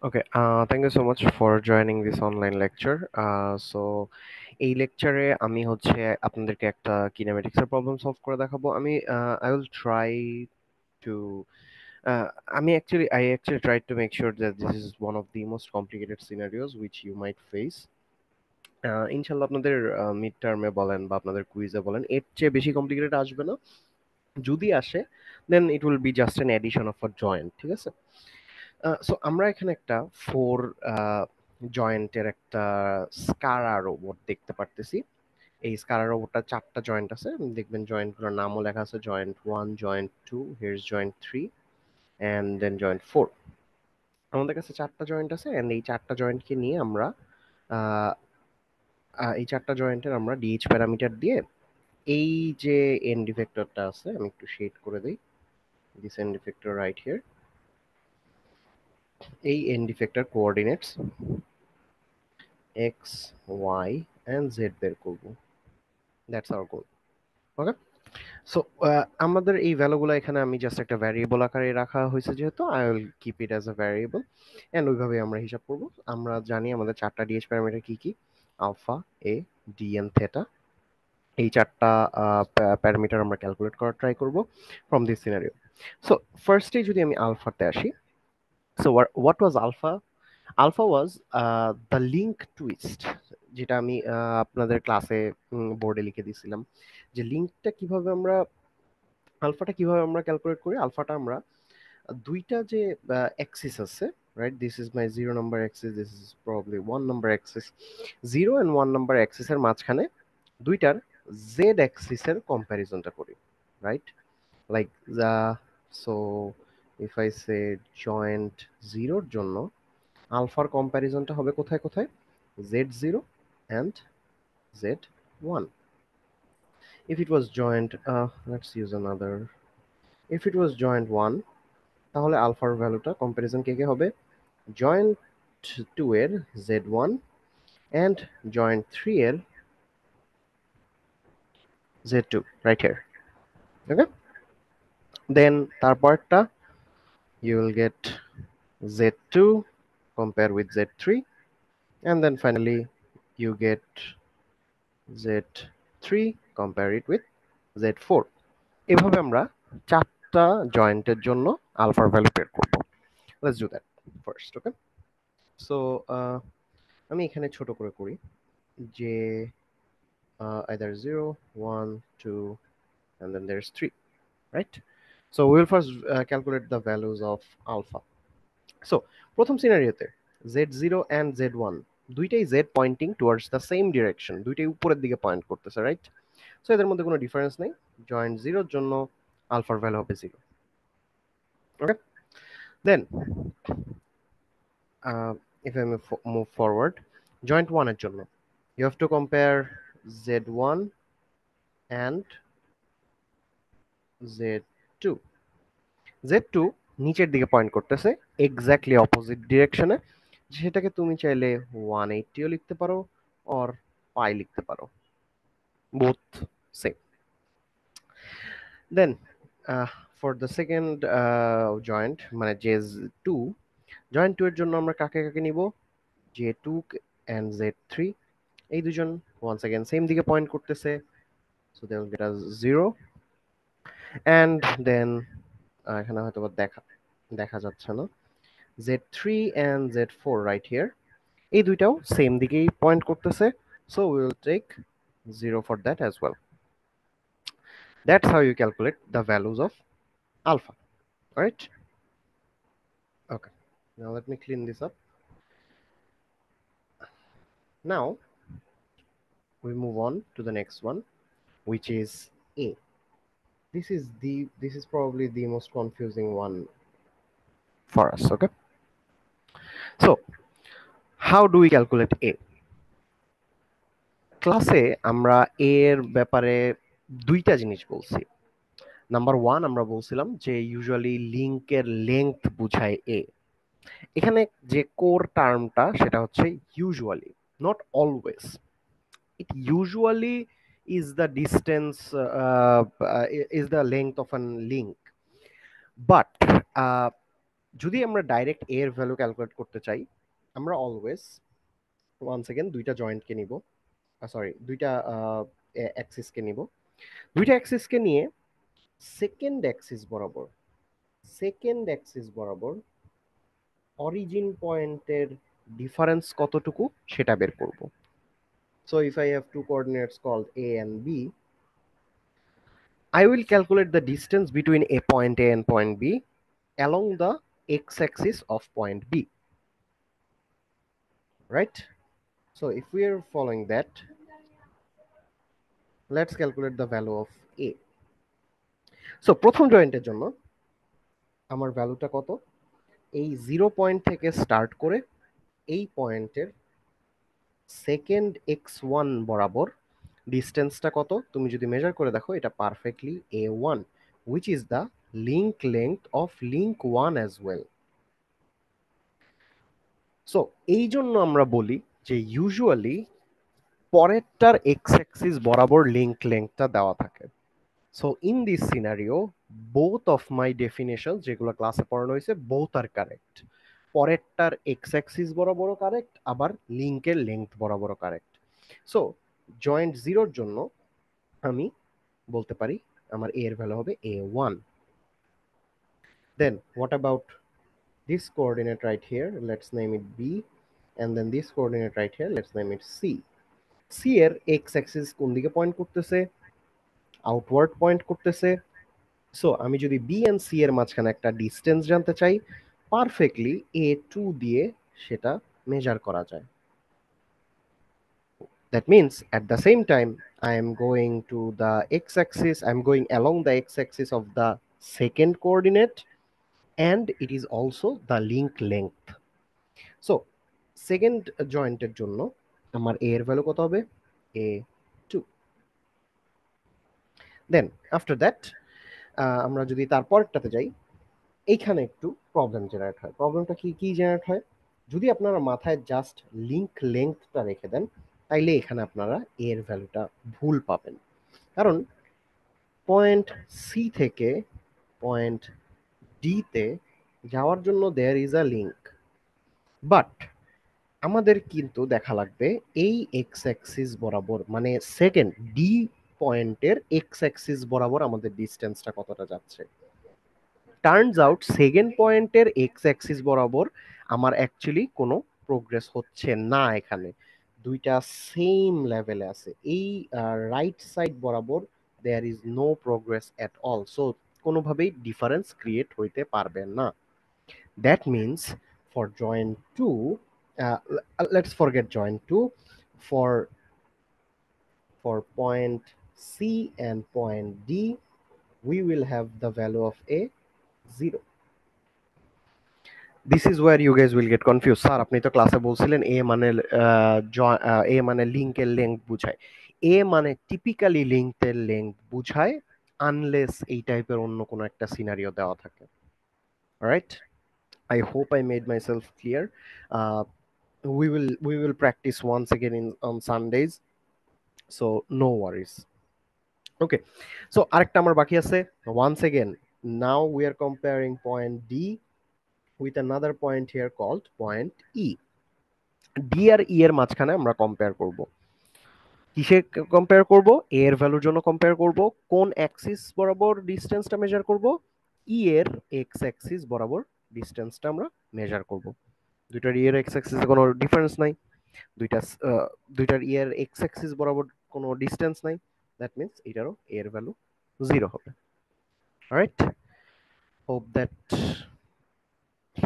Okay, thank you so much for joining this online lecture. So এই লেকচারে আমি হচ্ছে আপনাদেরকে একটা কিনেমেটিক্সের প্রবলেম সলভ করে দেখাবো। I will try to uh, I actually tried to make sure that this is one of the most complicated scenarios which you might face. ইনশাল্লাহ আপনাদের মিড টার্মে বলেন বা আপনাদের কুইজে বলেন এর চেয়ে বেশি কমপ্লিকেটেড আসবে না। যদি আসে then it will be just an addition of a joint, ঠিক আছে? সো আমরা এখানে একটা ফোর জয়েন্টের একটা স্কারা রোবট দেখতে পারতেছি। এই স্কারা রোবটটা চারটা জয়েন্ট আছে, দেখবেন জয়েন্টগুলোর নামও লেখা আছে, joint 1, joint 2, here is joint 3 and then joint 4। আমাদের কাছে চারটা জয়েন্ট আছে অ্যান্ড এই চারটা জয়েন্টকে নিয়ে আমরা আহ, এই চারটা জয়েন্টের আমরা ডিএইচ প্যারামিটার দিয়ে এই যে এন্ড ইফেক্টরটা আছে, আমি একটু শেড করে দিই, this end effector right here, এই end effector coordinates x y and z বের করবো। That's our goal. Okay, so আমাদের এই ভ্যালুগুলো এখানে আমি জাস্ট একটা ভ্যারিয়েবল আকারে রাখা হয়েছে, যেহেতু I will keep it as a variable and ওইভাবে আমরা হিসাব করব। আমরা জানি আমাদের চারটা ডিএইচ প্যারামিটার কি কি, alpha, a, d and theta. এই চারটা প্যারামিটার আমরা ক্যালকুলেট করার ট্রাই করব ফ্রম দিস সিনারিও। সো ফার্স্টে যদি আমি আলফাতে আসি, so what was alpha? Alpha was the link twist, যেটা আমি আপনাদের ক্লাসে বোর্ডে লিখে দিয়েছিলাম, যে লিঙ্কটা কিভাবে আমরা, আলফাটা কিভাবে আমরা ক্যালকুলেট করি। আলফাটা আমরা দুইটা যে অ্যাক্সিস আছে, right, this is my 0 number axis, this is probably 1 number axis, 0 and 1 number অ্যাক্সিসের মাঝখানে দুইটার জেড অ্যাক্সিসের কম্প্যারিজনটা করি, right? Like the, so if I say joint 0 জন্য আলফার কম্প্যারিজনটা হবে কোথায় কোথায়, z0 and z1. If it was joined, let's use another, if it was joined 1, তাহলে আলফার ভ্যালুটা কম্প্যারিজন কে কে হবে, জয়েন্ট 2 এর z1 and জয়েন্ট 3 এর z2, right here. Okay, then তারপরটা you will get z2 compare with z3 and then finally you get z3 compare it with z4. এভাবে আমরা চারটা জয়েন্টের জন্য আলফার ভ্যালু বের করব। Let's do that first. Okay, so আমি এখানে ছোট করে করি, যে either 0, 1, 2 and then there's 3, right? So we will first calculate the values of alpha. So প্রথম সিনারিওতে z0 and z1 দুইটাই z pointing towards the same direction, দুইটাই উপরের দিকে পয়েন্ট করতেছে, রাইট? সো এদের মধ্যে কোনো ডিফারেন্স নেই। জয়েন্ট 0 জন্য আলফার ভ্যালু হবে 0। ওকে, দেন if I move forward, joint 1 এর জন্য you have to compare z1 and z2. z2 নিচের দিকে পয়েন্ট করতেছে এক্স্যাক্টলি অপোজিট ডিরেকশনে, সেটাকে তুমি চাইলে 180ও লিখতে পারো অর পাই লিখতে পারো, both same. Then for the second joint মানে জে2, জয়েন্ট 2 এর জন্য আমরা কাকে কাকে নিব, জে2 and z3, এই দুজন ওয়ান্স अगेन সেম দিকে পয়েন্ট করতেছে, so they will get us 0 and then এখানে হয়তো দেখা দেখা যাচ্ছে না, z3 and z4 right here, এই দুইটাও সেম দিকেই পয়েন্ট করতেছে, so we will take 0 for that as well. That's how you calculate the values of alpha. All right, okay, now let me clean this up. Now we move on to the next one, which is a. This is probably the most confusing one for us. Okay, so how do we calculate a? ক্লাসে আমরা এর ব্যাপারে দুইটা জিনিস বলছি। Number one, আমরা বলছিলাম যে ইউজুয়ালি লিঙ্কের লেংথ বুঝায় এ। এখানে যে কোর টার্মটা সেটা হচ্ছে usually, not always. It usually is the distance, is the length of a link, but যদি আমরা ডাইরেক্ট এর ভ্যালু ক্যালকুলেট করতে চাই, আমরা অলওয়েজ ওয়ান্স এগেন দুইটা জয়েন্টকে নিব, সরি দুইটা অ্যাক্সিসকে নিব, দুইটা অ্যাক্সিসকে নিয়ে সেকেন্ড অ্যাক্সিস বরাবর অরিজিন পয়েন্টের ডিফারেন্স কতটুকু সেটা বের করব। So if I have two coordinates called A and B, I will calculate the distance between a point A and point B along the x-axis of point B, right? So if we are following that, let's calculate the value of A. So প্রথম জয়েন্টের জন্য আমার ভ্যালুটা কত, এই 0 point থেকে start করে এই পয়েন্টের সেকেন্ড x1 বরাবর ডিস্টেন্সটা কত তুমি যদি মেজার করে দেখো, এটা perfectly A1, which is the link length of link 1 as well. So এই জন্য আমরা বলি যে ইউজুয়ালি পরেরটার এক্স অ্যাক্সিস বরাবর লিঙ্ক লেন্থটা দেওয়া থাকে। So in this scenario both of my definition যেগুলো ক্লাসে পড়ানো হয়েছে বোথ আর কারেক্ট। পরেরটার এক্স অ্যাক্সিস বরাবরও কারেক্ট, আবার লিঙ্কের লেন্থ বরাবরও কারেক্ট। সো জয়েন্ট জিরোর জন্য আমি বলতে পারি আমার এ এর ভ্যালু হবে A1. Then what about this coordinate right here, let's name it B, and then this coordinate right here, let's name it C. C এর x axis কোন দিকে পয়েন্ট করতেছে, আউটওয়ার্ড পয়েন্ট করতেছে। সো আমি যদি B and C এর মাঝখানে একটা ডিসটেন্স জানতে চাই, পারফেক্টলি A2 দিয়ে সেটা মেজার করা যায়। That means at the same time I am going to the x-axis, I'm going along the x-axis of the second coordinate, and it is also the link length. So second জয়েন্টের জন্য আমার এ এর value কত হবে, A2. Then after that আমরা যদি তারপরটাতে যাই, এইখানে একটু প্রবলেম জেনারেট হয়। প্রবলেমটা কি কি জেনারেট হয়, যদি আপনারা মাথায় জাস্ট লিঙ্ক লেন্থটা রেখে দেন, তাইলে এখানে আপনারা এর ভ্যালুটা ভুল পাবেন। কারণ পয়েন্ট সি থেকে পয়েন্ট ডিতে যাওয়ার জন্য there is a link, but আমাদের কিন্তু দেখা লাগবে এই এক্স অ্যাক্সিস বরাবর, মানে সেকেন্ড ডি পয়েন্টের এক্স অ্যাক্সিস বরাবর আমাদের ডিস্টেন্সটা কতটা যাচ্ছে। টার্নস আউট সেকেন্ড পয়েন্টের এক্স অ্যাক্সিস বরাবর আমার অ্যাকচুয়ালি কোনো প্রোগ্রেস হচ্ছে না, এখানে দুইটা সেম লেভেলে আছে। এই রাইট সাইড বরাবর there is no progress at all, so কোনোভাবেই ডিফারেন্স ক্রিয়েট হইতে পারবে না। That means for join 2, let's forget join 2. For point C and point D, we will have the value of A 0. This is where you guys will get confused. Sir আপনি তো ক্লাসে বলছিলেন এ মানে লিংকের length বুঝায়, এ মানে টিপিক্যালি লিংকের লেন্থ বুঝায় unless এই টাইপের অন্য কোনো একটা সিনারিও দেওয়া থাকে। Right, I hope I made myself clear. We will practice once again on Sundays, so no worries. Okay, so আরেকটা আমার বাকি আছে। Once again, now we are comparing point D with another point here called point E. D R E এর মাঝখানে আমরা compare করব। কিসে compare করব, এ এর ভ্যালুর জন্য কম্পেয়ার করব, কোন অ্যাক্সিস বরাবর ডিসটেন্সটা মেজার করব, ই এর এক্স অ্যাক্সিস বরাবর ডিসটেন্সটা আমরা মেজার করব। দুইটার ই এর এক্স অ্যাক্সিসে কোনো ডিফারেন্স নাই, দুইটার ই এর এক্স অ্যাক্সিস বরাবর কোনো ডিসটেন্স নাই, দ্যাট মিন্স এটারও এর ভ্যালু 0 হবে। Right, hope that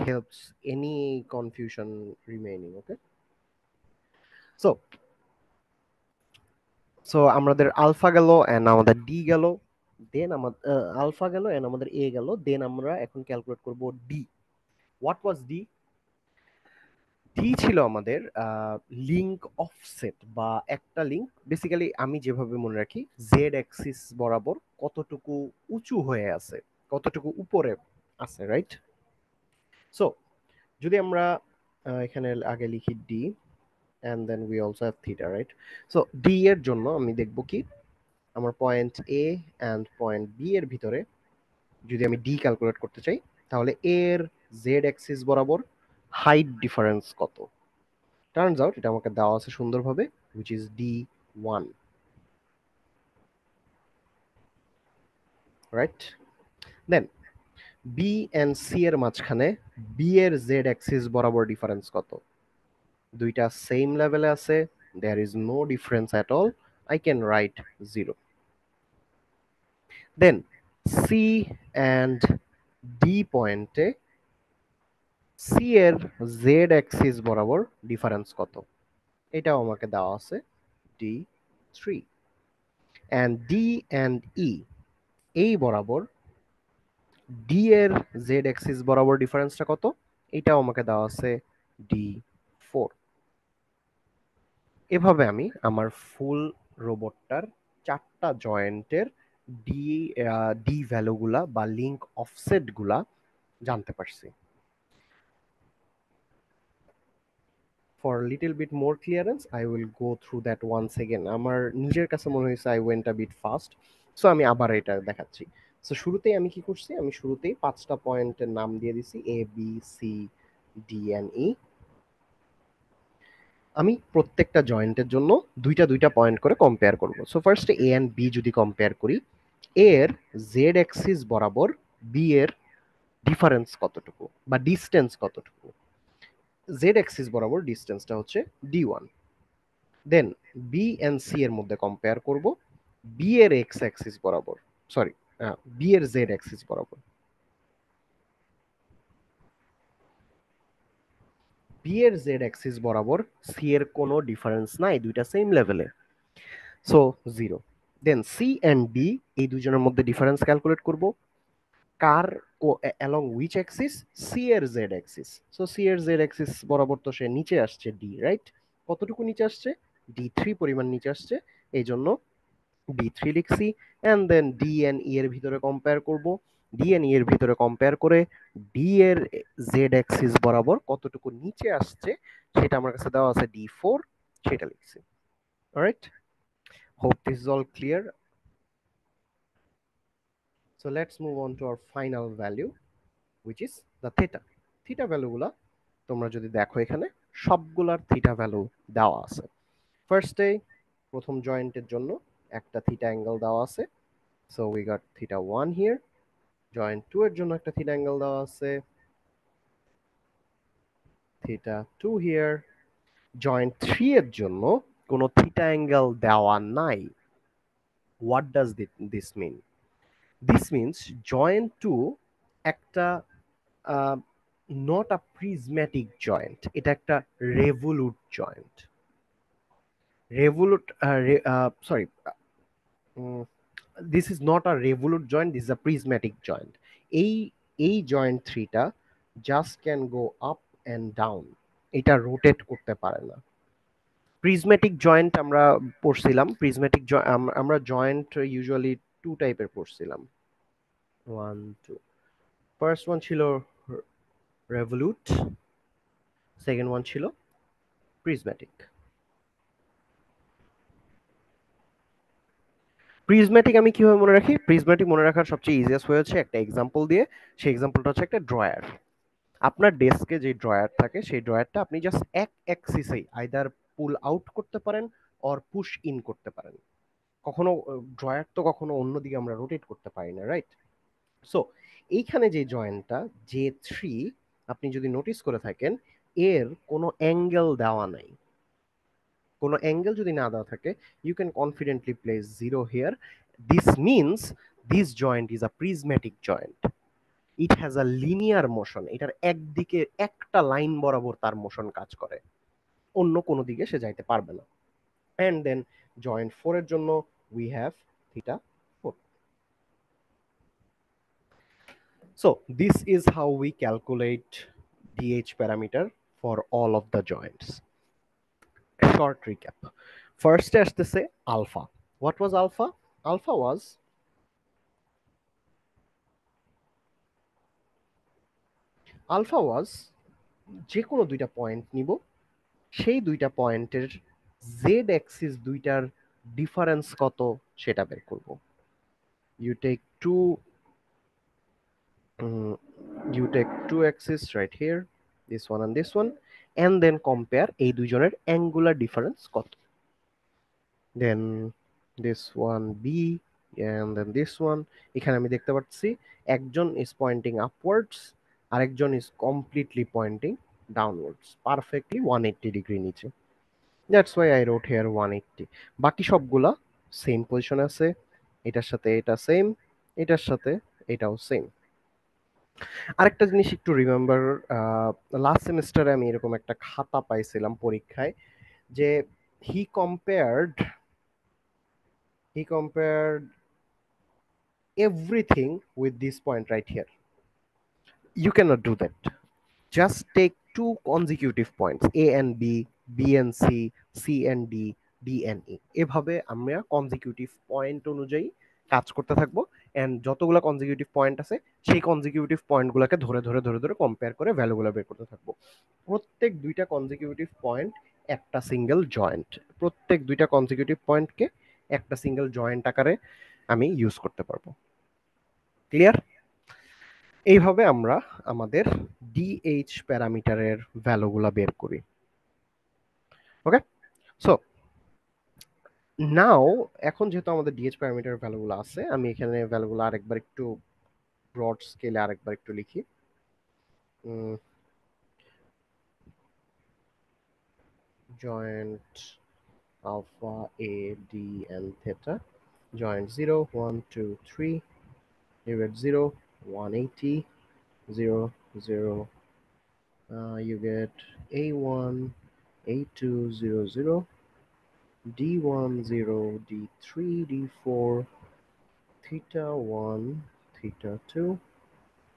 helps any confusion remaining. Okay, so আমাদের আলফা গেল এন্ড আমাদের ডি গেল, দেন আমাদের আলফা গেল এন্ড আমাদের এ গেল, দেন আমরা এখন ক্যালকুলেট করব D. What was D? D ছিল আমাদের লিংক অফসেট বা একটা লিংক। বেসিক্যালি আমি যেভাবে মনে রাখি, জেড অ্যাক্সিস বরাবর কতটুকু উঁচু হয়ে আছে, কতটুকু উপরে আছে, রাইট? সো যদি আমরা এখানে আগে লিখি D and then we also have theta, right? So d এর জন্য আমি দেখব কি, আমার point a and point b এর ভিতরে যদি আমি d ক্যালকুলেট করতে চাই, তাহলে a এর জেড অ্যাক্সিস বরাবর হাইট ডিফারেন্স কত। টার্নস আউট এটা আমাকে দেওয়া আছে সুন্দরভাবে, which is d1, right. Then B and C এর মাঝখানে বি এর জেড অ্যাক্সিস বরাবর ডিফারেন্স কত। দুইটা সেম লেভেলে আছে, there is no difference at all, I can write 0। Then C and D পয়েন্টে সি এর জেড অ্যাক্সিস বরাবর ডিফারেন্স কত, এটাও আমাকে দেওয়া আছে d3। অ্যান্ড ডি অ্যান্ড ই, এই বরাবর ডি এর জেড অ্যাক্সিস বরাবর ডিফারেন্সটা কত, এটাও আমাকে দেওয়া আছে d4। এভাবে আমি আমার ফুল রোবটটার চারটা জয়েন্টের ডি ডি ভ্যালুগুলা বা লিঙ্ক অফসেট গুলা জানতে পারছি। For little bit more clearance I will go through that once again. আমার নিজের কাছে মনে হয়েছে I went a bit fast, so আমি আবার এটা দেখাচ্ছি। সো শুরুতেই আমি কি করছি, আমি শুরুতেই পাঁচটা পয়েন্টের নাম দিয়ে দিছি এ বি সি ডি অ্যান্ড ই। আমি প্রত্যেকটা জয়েন্টের জন্য দুইটা দুইটা পয়েন্ট করে কম্পেয়ার করব। সো ফার্স্টে এ অ্যান্ড বি যদি কম্পেয়ার করি, এ এর জেড অ্যাক্সিস বরাবর বি এর ডিফারেন্স কতটুকু বা ডিস্টেন্স কতটুকু। জেড অ্যাক্সিস বরাবর ডিস্টেন্সটা হচ্ছে d1। Then B and C এর মধ্যে কম্পেয়ার করব বি এর এক্স অ্যাক্সিস বরাবর, সরি, বি এর জেড অ্যাক্সিস বরাবর। বি এর জেড অ্যাক্সিস বরাবর সি এর কোনো ডিফারেন্স নাই, দুইটা সেম লেভেলে, so 0। Then C and D, এই দুজনের মধ্যে ডিফারেন্স ক্যালকুলেট করব কার অ্যালং উইচ অ্যাক্সিস, সি এর জেড অ্যাক্সিস। সো সি এর জেড অ্যাক্সিস বরাবর তো সে নিচে আসছে ডি, রাইট। কতটুকু নিচে আসছে, d3 পরিমাণ নিচে আসছে, এই জন্য d3 লিখছি। And then D and E এর ভিতরে কম্পেয়ার করব, ডি এন ই এর ভিতরে কম্পেয়ার করে ডি এর জেড অ্যাক্সিস বরাবর কতটুকু নিচে আসছে সেটা আমার কাছে দেওয়া আছে d4, সেটা লিখছি। Alright, hope this is all clear. So let's move on to our final value, which is the theta। Theta ভ্যালুগুলা তোমরা যদি দেখো এখানে সবগুলার থিটা ভ্যালু দেওয়া আছে। ফার্স্টে প্রথম জয়েন্টের জন্য একটা থিটা অ্যাঙ্গেল দেওয়া আছে, so we got θ1 here. Joint 2 এর জন্য একটা থিটা অ্যাঙ্গেল দেওয়া আছে, θ2 হিয়ার। জয়েন্ট 3 এর জন্য কোনো থিটা অ্যাঙ্গেল দেওয়া নাই। What does this mean? This means joint 2 একটা নট আ প্রিজম্যাটিক জয়েন্ট, এটা একটা revolute joint. Revolute, sorry, this is not a revolute joint, this is a prismatic joint. এই এই জয়েন্ট থ্রিটা just can go up and down, এটা rotate করতে পারে না। প্রিজম্যাটিক জয়েন্ট আমরা পড়ছিলাম, প্রিজম্যাটিক আমরা জয়েন্ট ইউজুয়ালি টু টাইপের পড়ছিলাম, ওয়ান টু। ফার্স্ট ওয়ান ছিল রেভোলুট, সেকেন্ড ওয়ান ছিল প্রিজম্যাটিক। প্রিজম্যাটিক আমি কিভাবে মনে রাখি, প্রিজম্যাটিক মনে রাখার সবচেয়ে ইজিয়েস্ট ওয়ে হচ্ছে একটা এক্সাম্পল দিয়ে। সেই এক্সাম্পলটা হচ্ছে একটা ড্রয়ার। আপনার ডেস্কে যে ড্রয়ার থাকে সেই ড্রয়ারটা আপনি জাস্ট এক অ্যাক্সিসেই আইদার পুল আউট করতে পারেন অর পুশ ইন করতে পারেন। কখনো ড্রয়ার তো কখনো অন্যদিকে আমরা রোটেট করতে পারি না, রাইট। সো এইখানে যে জয়েন্টটা J3, আপনি যদি নোটিস করে থাকেন এর কোনো অ্যাঙ্গেল দেওয়া নাই। কোনো অ্যাঙ্গেল যদি না দেওয়া থাকে, you can confidently place 0 here. This means this joint is a prismatic joint. It has a linear motion, এটার একদিকে একটা লাইন বরাবর তার মোশন কাজ করে, অন্য কোনো দিকে সে যাইতে পারবে না। অ্যান্ড দেন জয়েন্ট 4 এর জন্য we have θ4। So this is how we calculate DH parameter for all of the joints. Short recap. First আসতেছে alpha. What was alpha? Alpha was যে কোনো দুইটা পয়েন্ট নিব, সেই দুইটা পয়েন্টের জেড অ্যাক্সিস দুইটার ডিফারেন্স কত সেটা বের করব। You take two Mm, you take two axes right here, this one and this one, and then compare এই দুইজনের angular difference কত। Then this one B and then this one, এখানে আমি দেখতে পাচ্ছি একজন is pointing upwards, আরেকজন is completely pointing downwards, perfectly 180 degree নিচে। That's why I wrote here 180। বাকি সবগুলা সেম পজিশনে আছে, এটার সাথে এটা সেম, এটার সাথে এটাও সেম। আরেকটা জিনিস একটু রিমেম্বার, লাস্ট সেমিস্টারে আমি এরকম একটা খাতা পাইছিলাম পরীক্ষায়, যে he compared he compared everything with this point right here. You can't do that. Just take two consecutive points A and B, B and C, C and D, D and E. এভাবে আমরা consecutive point অনুযায়ী কাজ করতে থাকবো, and যতগুলো consecutive point আছে সেই consecutive পয়েন্টগুলোকে ধরে ধরে ধরে ধরে কম্পেয়ার করে ভ্যালুগুলো বের করতে থাকবো। প্রত্যেক দুইটা কনজিকিউটিভ পয়েন্ট একটা সিঙ্গেল জয়েন্ট, প্রত্যেক দুইটা কনজিকিউটিভ পয়েন্টকে একটা সিঙ্গেল জয়েন্ট আকারে আমি ইউজ করতে পারবো। ক্লিয়ার? এইভাবে আমরা আমাদের ডিএইচ প্যারামিটারের ভ্যালুগুলো বের করি। ওকে, সো নাও এখন যেহেতু আমাদের ডিএইচ প্যারামিটার ভ্যালুগুলো আছে, আমি এখানে ভ্যালুগুলো আরেকবার একটু ব্রড স্কেলে আরেকবার একটু লিখি। Joint alpha a d and theta, joint 0 1 2 3, you get 0 180 0 0, you get a1 a2 0 0, d1 0 d3 d4, theta 1 theta 2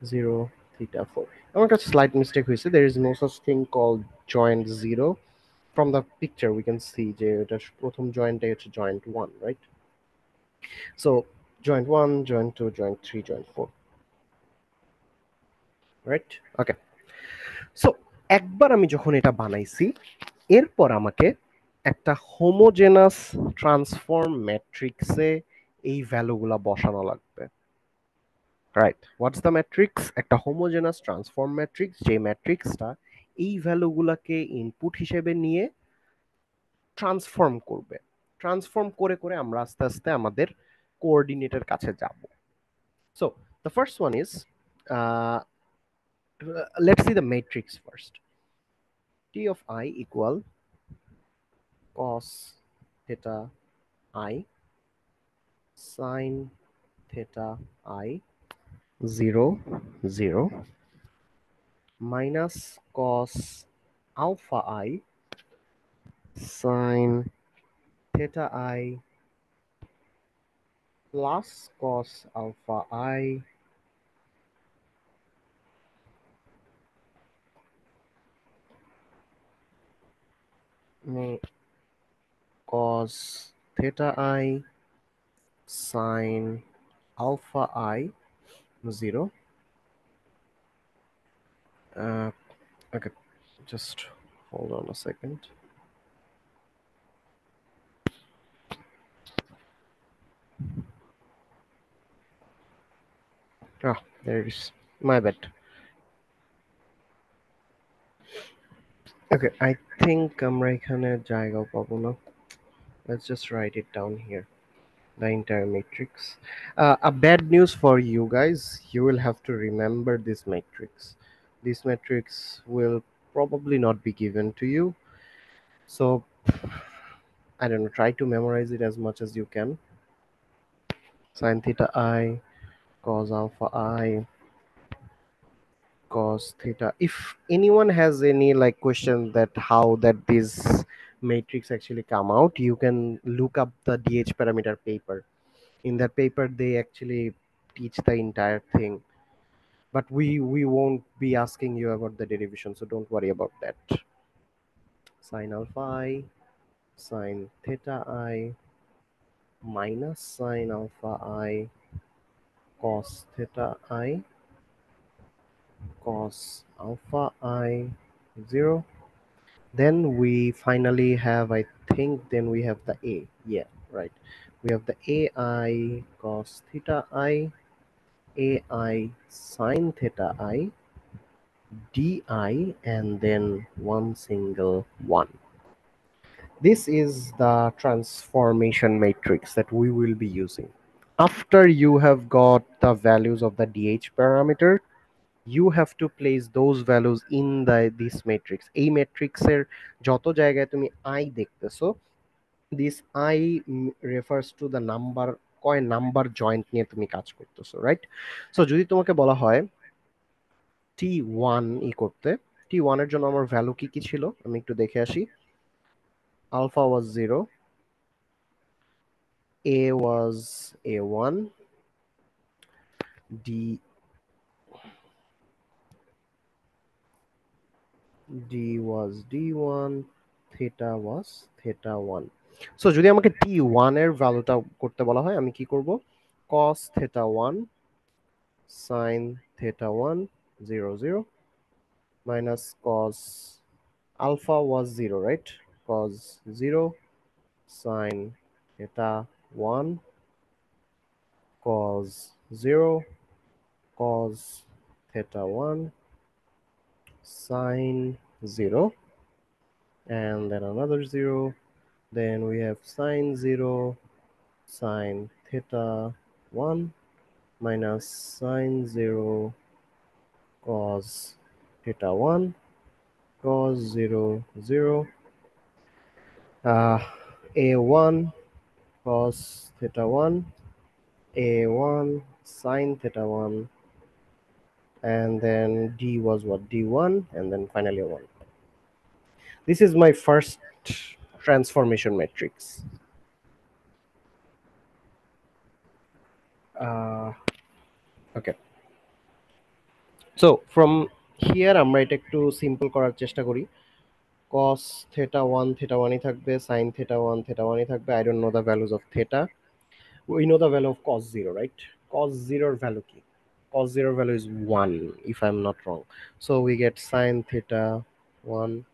0 theta 4. আমার কাছে slight mistake হয়েছে, there is no such thing called joint 0. From the picture we can see যে এটা প্রথম জয়েন্টটাই হচ্ছে joint 1, right? So joint 1 joint 2 joint 3 joint 4, right? Okay, so একবার আমি যখন এটা বানাইছি, এরপর আমাকে একটা হোমোজেনাস ট্রান্সফর্ম ম্যাট্রিক্সে এই ভ্যালুগুলা বসানো লাগবে। Right, what's the matrix? একটা হোমোজেনাস ট্রান্সফর্ম ম্যাট্রিক্স, যে ম্যাট্রিক্সটা এই ভ্যালুগুলাকে ইনপুট হিসেবে নিয়ে ট্রান্সফর্ম করবে। ট্রান্সফর্ম করে করে আমরা আস্তে আস্তে আমাদের কোঅর্ডিনেটের কাছে যাব। So the first one is, let's see the matrix first. T of I equal cos theta I sin theta I 0 0 minus cos alpha I sin theta I plus cos alpha I cos theta I sin alpha I 0. Okay, just hold on a second. Ah, there it is. My bad. Okay, I think আমরা এখানে জায়গাও পাবো না. Let's just write it down here. The entire matrix. A bad news for you guys. You will have to remember this matrix. This matrix will probably not be given to you. So I don't know. Try to memorize it as much as you can. Sin theta I, cos alpha I, cos theta. If anyone has any like question that how that this matrix actually come out, you can look up the DH parameter paper. In that paper they actually teach the entire thing, but we won't be asking you about the derivation, so don't worry about that. Sin alpha I sin theta I minus sin alpha I cos theta I cos alpha I 0. Then we finally have, I think, then we have the A. Yeah, right. We have the AI cos theta I ai sine theta I di and then one single one. This is the transformation matrix that we will be using. After you have got the values of the dh parameter, you have to place those values in this matrix. এই ম্যাট্রিক্সের যত জায়গায় তুমি I দেখতেছো, this I refers to the number, কয় number joint নিয়ে তুমি কাজ করতেছো, রাইট? সো যদি তোমাকে বলা হয় T1 করতে, T1 এর জন্য আমার ভ্যালু কি কি ছিল আমি একটু দেখে আসি। Alpha was 0, A was A1, D was D1, theta was theta 1. So যদি আমাকে T1 এর ভ্যালুটা করতে বলা হয় আমি কি করব? cos theta 1 sin theta 1 0 0 minus cos alpha was 0, right? Cos 0 sin theta 1 cos 0 cos theta 1 sin 0 and then another 0, then we have sin 0 sin theta 1 minus sin 0 cos theta 1 cos 0 0 a1 cos theta 1 a1 sin theta 1 and then d was what, d1 and then finally a 1. This is my first transformation matrix. Okay, so from here আমরা এটা একটু simple করার চেষ্টা করি। cos theta 1 theta 1 ই থাকবে, sin theta 1 theta 1 ই থাকবে। I don't know the values of theta. We know the value of cos 0, right? Cos 0 value কি? Cos 0 value is 1 if I'm not wrong. So we get sin theta 1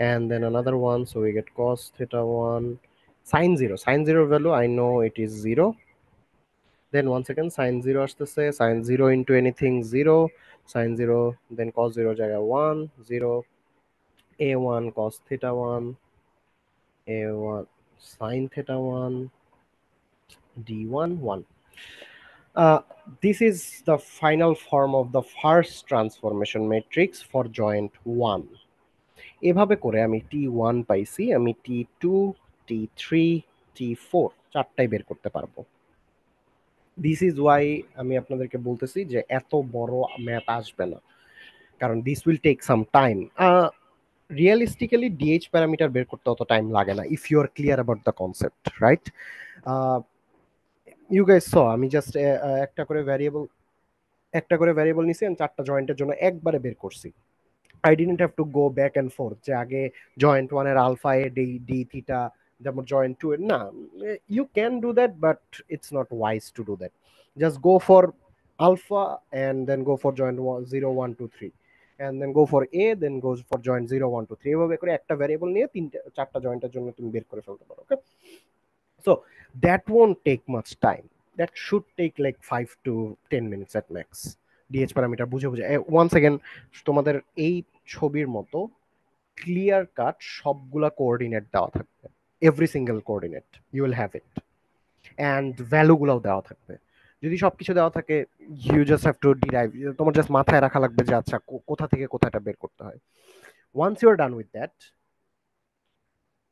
and then another one, so we get cos theta 1 sin 0. Sin 0 value I know it is 0. Then once again sin 0 আসতেছে, sin 0 into anything 0, sin 0 then cos 0 জায়গায় 1 0 a1 cos theta 1 a1 sin theta 1 d1 1. This is the final form of the first transformation matrix for joint 1. এভাবে করে আমি T1 পাইছি, আমি T2 T3 T4 চারটাই বের করতে পারবো। দিস ইজ ওয়াই আমি আপনাদেরকে বলতেছি যে এত বড় ম্যাথ আসবে না, কারণ this will take some time. Realistically DH parameter বের করতে অত টাইম লাগে না if you are clear about the concept, right? You guys saw আমি জাস্ট একটা করে ভ্যারিয়েবল নিছি আমি চারটা জয়েন্টের জন্য একবারে বের করছি। I didn't have to go back and forth যে আগে জয়েন্ট 1 এর alpha a d d theta যেমন জয়েন্ট 2 এর না। You can do that but it's not wise to do that. Just go for alpha and then go for joint 0 1 2 3 and then go for a then goes for joint 0 1 2 3 এভাবে করে একটা variable নিয়ে তিনটা চারটা জয়েন্টের জন্য তুমি বের করে ফেলতে পারো। ওকে, so that won't take much time. That should take like 5 to 10 minutes at max. DH parameter বুঝে বুঝে ওয়ান্স अगेन তোমাদের এই ছবির মতো ক্লিয়ার কাট সবগুলা কোঅর্ডিনেট দেওয়া থাকবে, every single coordinate you will have it and ভ্যালুগুলোও দেওয়া থাকবে। যদি সবকিছু দেওয়া থাকে you just have to derive, তোমার জাস্ট মাথায় রাখা লাগবে যে আচ্ছা কোথা থেকে কোথাটা বের করতে হয়। Once you are done with that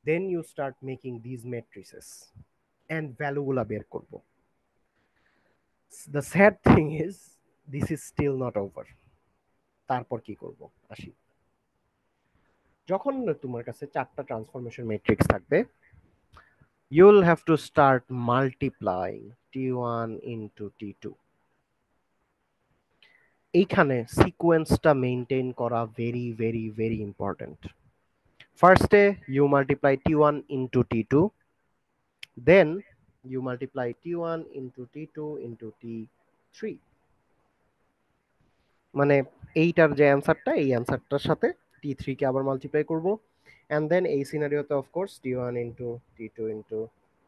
then you start making these matrices and ভ্যালুগুলা বের করবো। The sad thing is this is still not over. তারপর কি করব আসি। যখন তোমার কাছে চারটা ট্রান্সফরমেশন ম্যাট্রিক্স থাকবে you'll have to start multiplying T1 into T2. এইখানে সিকোয়েন্সটা মেইনটেইন করা ভেরি ভেরি ভেরি ইম্পর্টেন্ট। ফার্স্টে you multiply T1 into T2, then you multiply T1 into T2 into T3, মানে এইটার যে অ্যান্সারটা এই অ্যান্সারটার সাথে T3 কে আবার মাল্টিপ্লাই করব and then এই সিনারিওতে of course T1 into T2 into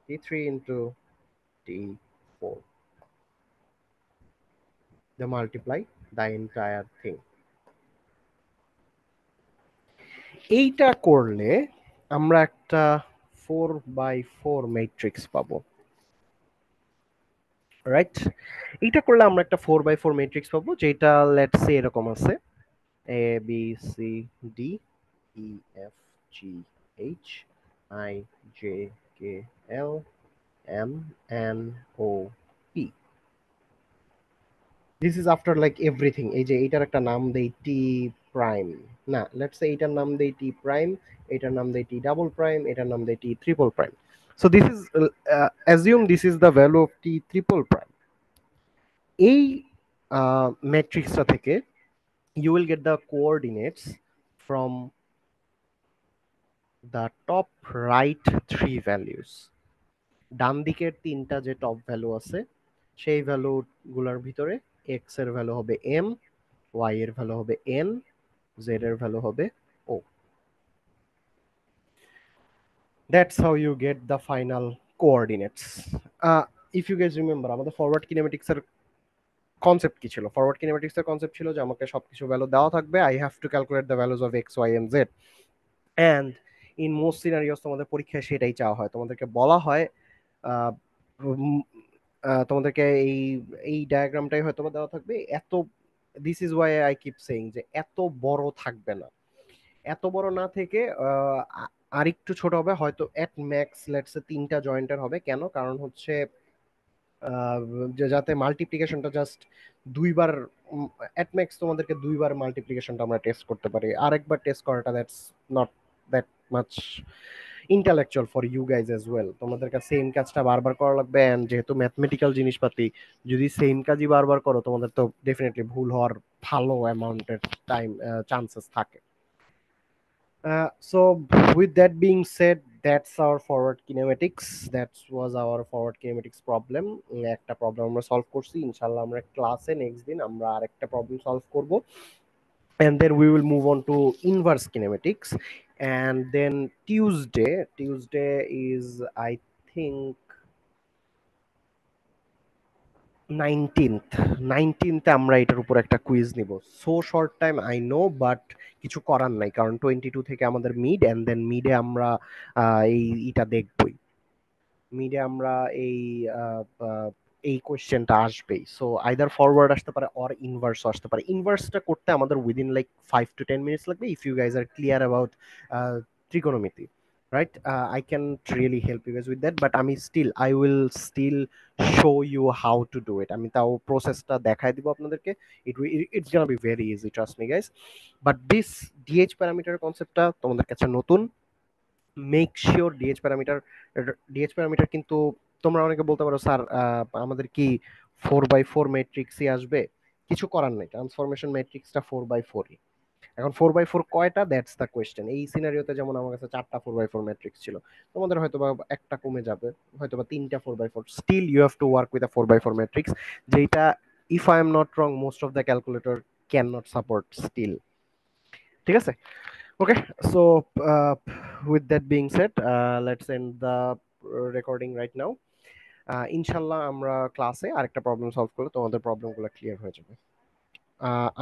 T3 into T4. they multiply the entire thing. এইটা করলে আমরা একটা 4x4 ম্যাট্রিক্স পাবো, রাইট? এইটা করলে আমরা একটা 4x4 ম্যাট্রিক্স পাবো, যেটা লেটস সে এরকম আছে: A B C D E F G H I J K L M N O P. This is after like everything. এই যে এইটার একটা নাম দেই টি প্রাইম, না লেটস সে এইটার নাম দেই টি প্রাইম, এটার নাম দেই টি ডাবল প্রাইম, এটার নাম দেই টি triple prime. So this is assume this is the value of T triple prime. এই ম্যাট্রিক্সটা থেকে you will get the coordinates from the top right three values. ডান দিকের তিনটা যে টপ ভ্যালু আছে সেই ভ্যালু গুলার ভিতরে এক্স এর ভ্যালু হবে এম, ওয়াই এর ভ্যালু হবে এন, জেড এর ভ্যালু হবে O. That's how you get the final coordinates. If you guess remember, আমাদের ফরওয়ার্ড কিনেমেটিক্স এর কনসেপ্ট কি ছিল? ফরওয়ার্ড কিনেমেটিক্স এর কনসেপ্ট ছিল যে আমাকে সবকিছু ভ্যালু দেওয়া থাকবে, I have to calculate the values of x y and z. And in most scenarios তোমাদের পরীক্ষায় সেটাই চাওয়া হয়, তোমাদেরকে বলা হয় তোমাদেরকে এই এই ডায়াগ্রামটাই হয়তো দেওয়া থাকবে এত। This is Y I keep saying যে এত বড় থাকবে না, এত বড় না থেকে আরেকটু ছোট হবে, হয়তো এট ম্যাক্স লেটস তিনটা জয়েন্টের হবে। কেন? কারণ হচ্ছে যাতে মাল্টিপ্লিকেশনটা জাস্ট দুইবার, এট ম্যাক্স তোমাদেরকে দুইবার মাল্টিপ্লিকেশনটা আমরা টেস্ট করতে পারি, আরেকবার টেস্ট করাটা that's not that much intellectual for you guys as well. তোমাদের কাছে সেম কাজটা বারবার করা লাগবে, অ্যান্ড যেহেতু ম্যাথমেটিক্যাল জিনিসপাতি, যদি সেম কাজই বারবার করো তোমাদের তো ডেফিনেটলি ভুল হওয়ার ভালো অ্যামাউন্টের টাইম চান্সেস থাকে। So with that being said, that's our forward kinematics. That was our forward kinematics problem. একটা প্রবলেম আমরা সলভ করছি, ইনশাআল্লাহ আমরা ক্লাসে নেক্সট দিন আমরা আরেকটা প্রবলেম সলভ করব, and then we will move on to inverse kinematics. And then Tuesday is I think 19th আমরা এটার উপর একটা কুইজ নিব। So short time I know, but কিছু করার নাই, কারণ 22 থেকে আমাদের মিড, এন্ড দেন মিডে আমরা এটা দেখবই। মিডে আমরা এই আহ, আহ, এই কোয়েশ্চেনটা আসবেই। সো আইদার ফরওয়ার্ড আসতে পারে অর ইনভার্স আসতে পারে। ইনভার্সটা করতে আমাদের উইদিন লাইক 5 to 10 মিনিটস লাগবে, if you guys are clear about trigonometry, right? I can really help you guys with that, but I will still show you how to do it. আমি তাও প্রসেসটা দেখাই দিব আপনাদেরকে। It's gonna be very easy, trust me guys. But this DH parameter কনসেপ্টটা তোমাদের কাছে নতুন। মেক শিওর ডিএইচ প্যারামিটার কিন্তু তোমরা অনেকে বলতে পারো স্যার আমাদের কি 4x4 ম্যাট্রিক্সই আসবে? কিছু করার নেই, ট্রান্সফরমেশন ম্যাট্রিক্সটা 4x4ই। এখন 4x4 কয়টা, দ্যাটস দ্য কোয়েশ্চেন। এই সিনারিওতে যেমন আমার কাছে 4টা 4x4 ম্যাট্রিক্স ছিল, তোমাদের হয়তো বা একটা কমে যাবে, হয়তো বা 3টা 4x4। Still you have to work with a 4x4 matrix, যেটা if I am not wrong most of the calculator can not support still. ঠিক আছে? Okay, so with that being said, let's end the recording right now. ইনশাল্লাহ আমরা ক্লাসে আরেকটা problem solve করলে তোমাদের প্রবলেমগুলো ক্লিয়ার হয়ে যাবে।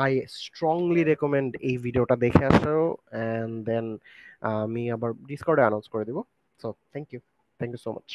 আই স্ট্রংলি রেকমেন্ড এই ভিডিওটা দেখে আসো, অ্যান্ড দেন আমি আবার ডিসকর্ডে অ্যানাউন্স করে দিব। So thank you so much.